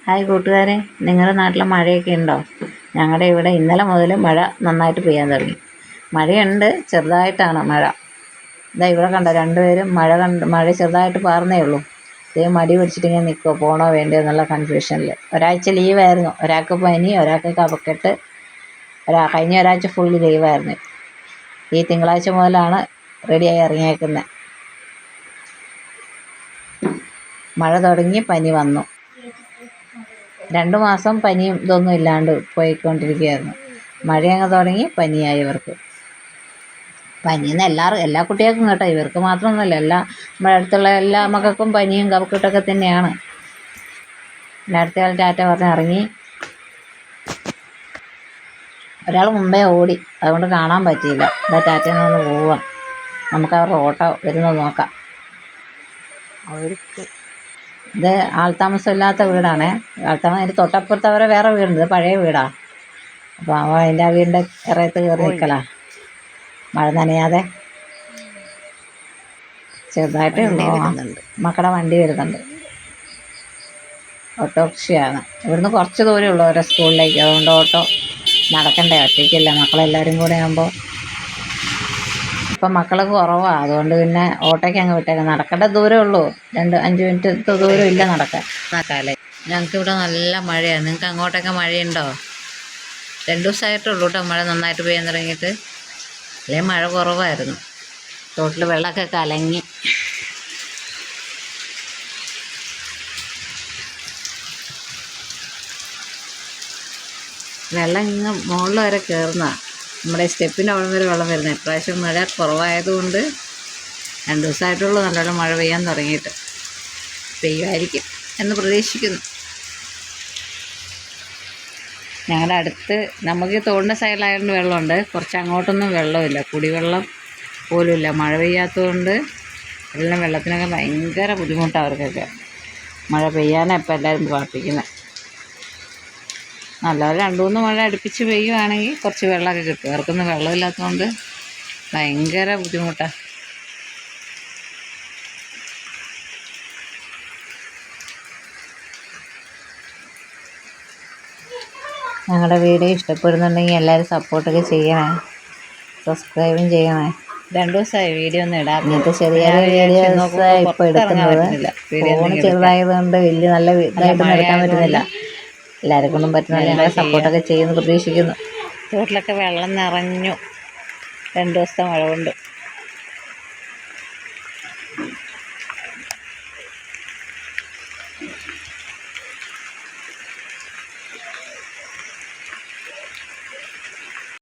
Hi കൂട്ടുകാരെ, നിങ്ങളുടെ നാട്ടിൽ മഴയൊക്കെ ഉണ്ടോ? ഞങ്ങളുടെ ഇവിടെ ഇന്നലെ മുതൽ മഴ നന്നായിട്ട് പെയ്യാൻ തുടങ്ങി. മഴയുണ്ട്, ചെറുതായിട്ടാണ് മഴ. ഇതാ ഇവിടെ കണ്ടോ, രണ്ടുപേരും മഴ ചെറുതായിട്ട് പാർന്നേ ഉള്ളൂ. ഇതേ മടി പിടിച്ചിട്ട് ഇങ്ങനെ നിൽക്കുമോ, പോകണോ വേണ്ടയോ എന്നുള്ള കൺഫ്യൂഷനിൽ. ഒരാഴ്ച ലീവായിരുന്നു, ഒരാൾക്ക് പനി, ഒരാൾക്ക് കഫക്കെട്ട്, കഴിഞ്ഞ ഒരാഴ്ച ഫുള്ള് ലീവായിരുന്നു. ഈ തിങ്കളാഴ്ച മുതലാണ് റെഡിയായി ഇറങ്ങിയേക്കുന്നത്. മഴ തുടങ്ങി, പനി വന്നു. 2 മാസം പനിയും ഇതൊന്നും ഇല്ലാണ്ട് പോയിക്കൊണ്ടിരിക്കുകയായിരുന്നു. മഴയങ്ങ് തുടങ്ങി, പനിയായി ഇവർക്ക്. പനിയെന്ന് എല്ലാ കുട്ടികൾക്കും കേട്ടോ, ഇവർക്ക് മാത്രമൊന്നുമല്ല, നമ്മുടെ അടുത്തുള്ള എല്ലാ മക്കൾക്കും പനിയും കഫക്കെട്ടൊക്കെ തന്നെയാണ്. അടുത്ത ആൾ ടാറ്റ പറഞ്ഞ് ഇറങ്ങി. ഒരാൾ മുമ്പേ ഓടി, അതുകൊണ്ട് കാണാൻ പറ്റിയില്ല. ടാറ്റയിൽ നിന്ന് പോവാം. നമുക്ക് അവരുടെ ഓട്ടോ വരുന്നത് നോക്കാം. അവർക്ക് ഇത് ആൾത്താമസമില്ലാത്ത വീടാണേ. അതിന് തൊട്ടപ്പുറത്ത് അവരെ വേറെ വീടുണ്ട്, ഇത് പഴയ വീടാണ്. അപ്പോൾ അവൻ അതിൻ്റെ ആ വീടിൻ്റെ ഇറയത്ത് കയറി നിൽക്കലാ, മഴ നനയാതെ. ചെറുതായിട്ടേ ഉള്ളൂ. മക്കളുടെ വണ്ടി വരുന്നുണ്ട്, ഓട്ടോറിക്ഷയാണ്. ഇവിടുന്ന് കുറച്ച് ദൂരമേ ഉള്ളൂ ഓരോ സ്കൂളിലേക്ക്, അതുകൊണ്ട് ഓട്ടോ നടക്കണ്ടേ, ഒറ്റയ്ക്കില്ല. മക്കളെല്ലാവരും കൂടെ ആകുമ്പോൾ ഇപ്പം മക്കൾ കുറവാണ്, അതുകൊണ്ട് പിന്നെ ഓട്ടോയ്ക്ക് അങ്ങ് വിട്ടേക്കാം. നടക്കേണ്ട ദൂരമേ ഉള്ളൂ, 5 മിനിറ്റ് ദൂരം ഇല്ല നടക്കാൻ. ഞങ്ങൾക്കിവിടെ നല്ല മഴയാണ്. നിങ്ങൾക്ക് അങ്ങോട്ടൊക്കെ മഴയുണ്ടോ? 2 ദിവസമായിട്ടുള്ളൂ കേട്ടോ മഴ നന്നായിട്ട് പെയ്യാൻ തുടങ്ങിയിട്ട്. അല്ലെങ്കിൽ മഴ കുറവായിരുന്നു. തോട്ടിൽ വെള്ളമൊക്കെ കലങ്ങി. വെള്ളം ഇങ്ങ് മുകളിൽ വരെ കയറുന്നതാണ്. നമ്മുടെ സ്റ്റെപ്പിൻ്റെ അവിടെ വരെ വെള്ളം വരുന്നത്. ഇപ്രാവശ്യം മഴ കുറവായതുകൊണ്ട് 2 ദിവസമായിട്ടുള്ളൂ നല്ലോണം മഴ പെയ്യാൻ തുടങ്ങിയിട്ട്. പെയ്യുമായിരിക്കും എന്ന് പ്രതീക്ഷിക്കുന്നു. ഞങ്ങളുടെ അടുത്ത് നമുക്ക് തോടിൻ്റെ സൈഡിലായതുകൊണ്ട് വെള്ളമുണ്ട്, കുറച്ച് അങ്ങോട്ടൊന്നും വെള്ളമില്ല, കുടിവെള്ളം പോലും ഇല്ല. മഴ പെയ്യാത്തതുകൊണ്ട് എല്ലാം വെള്ളത്തിനൊക്കെ ഭയങ്കര ബുദ്ധിമുട്ടാണ് അവർക്കൊക്കെ. മഴ പെയ്യാനാണ് ഇപ്പോൾ എല്ലാവരും പ്രാർത്ഥിക്കുന്നത്. നല്ലപോലെ 2-3 മഴ അടുപ്പിച്ച് പെയ്യുവാണെങ്കിൽ കുറച്ച് വെള്ളമൊക്കെ കിട്ടും. അവർക്കൊന്നും വെള്ളമില്ലാത്തതുകൊണ്ട് ഭയങ്കര ബുദ്ധിമുട്ടാണ്. ഞങ്ങളുടെ വീഡിയോ ഇഷ്ടപ്പെടുന്നുണ്ടെങ്കിൽ എല്ലാവരും സപ്പോർട്ടൊക്കെ ചെയ്യണേ, സബ്സ്ക്രൈബും ചെയ്യണേ. 2 ദിവസമായി വീഡിയോ ഒന്നും ഇടാം. ഇങ്ങനത്തെ ചെറിയ വീഡിയോസാണ് ഇപ്പോൾ എടുക്കുന്നത്. ഫോൺ ചെറുതായതുകൊണ്ട് വലിയ നല്ല ഇതായിട്ടൊന്നും എടുക്കാൻ പറ്റുന്നില്ല. എല്ലാവരെ കൊണ്ടും പറ്റുന്ന ഞങ്ങളെ സപ്പോർട്ടൊക്കെ ചെയ്യുമെന്ന് പ്രതീക്ഷിക്കുന്നു. തോട്ടിലൊക്കെ വെള്ളം നിറഞ്ഞു 2 ദിവസത്തെ മഴ കൊണ്ട്.